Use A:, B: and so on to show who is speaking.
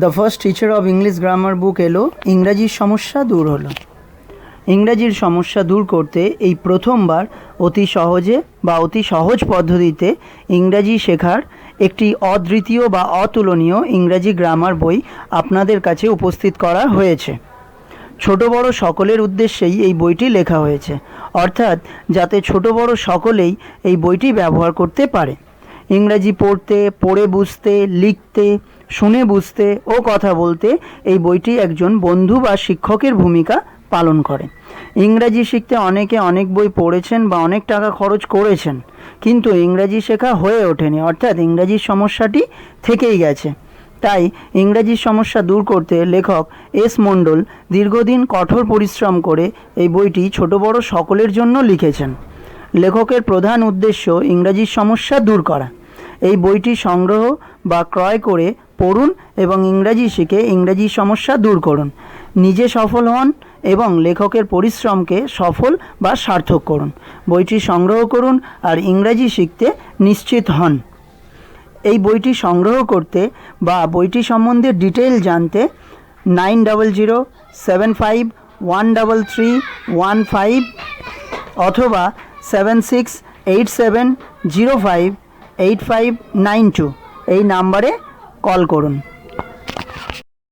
A: The first teacher of English grammar book এলো, ইংরাজির সমস্যা দূর হলো। ইংরাজির সমস্যা দূর করতে এই প্রথমবার অতি সহজে বা অতি সহজ পদ্ধতিতে ইংরাজি শেখার একটি অদ্বিতীয় বা অতুলনীয় ইংরাজি গ্রামার বই আপনাদের কাছে উপস্থিত করা হয়েছে। ছোট বড় সকলের উদ্দেশ্যেই এই বইটি লেখা হয়েছে, অর্থাৎ যাতে ছোট বড় সকলেই এই বইটি ব্যবহার করতে পারে। ইংরাজি পড়তে, পড়ে বুঝতে, লিখতে, শুনে বুঝতে ও কথা বলতে এই বইটি একজন বন্ধু বা শিক্ষকের ভূমিকা পালন করে। ইংরাজি শিখতে অনেকে অনেক বই পড়েছেন বা অনেক টাকা খরচ করেছেন, কিন্তু ইংরাজি শেখা হয়ে ওঠেনি, অর্থাৎ ইংরাজির সমস্যাটি থেকেই গেছে। তাই ইংরাজির সমস্যা দূর করতে লেখক এস মণ্ডল দীর্ঘদিন কঠোর পরিশ্রম করে এই বইটি ছোট বড় সকলের জন্য লিখেছেন। লেখকের প্রধান উদ্দেশ্য ইংরাজির সমস্যা দূর করা। এই বইটি সংগ্রহ বা ক্রয় করে পড়ুন এবং ইংরাজি শিখে ইংরাজির সমস্যা দূর করুন। নিজে সফল হন এবং লেখকের পরিশ্রমকে সফল বা সার্থক করুন। বইটি সংগ্রহ করুন আর ইংরাজি শিখতে নিশ্চিত হন। এই বইটি সংগ্রহ করতে বা বইটি সম্বন্ধে ডিটেইল জানতে 9007513315 অথবা 7687058592 এই নাম্বারে কল করুন।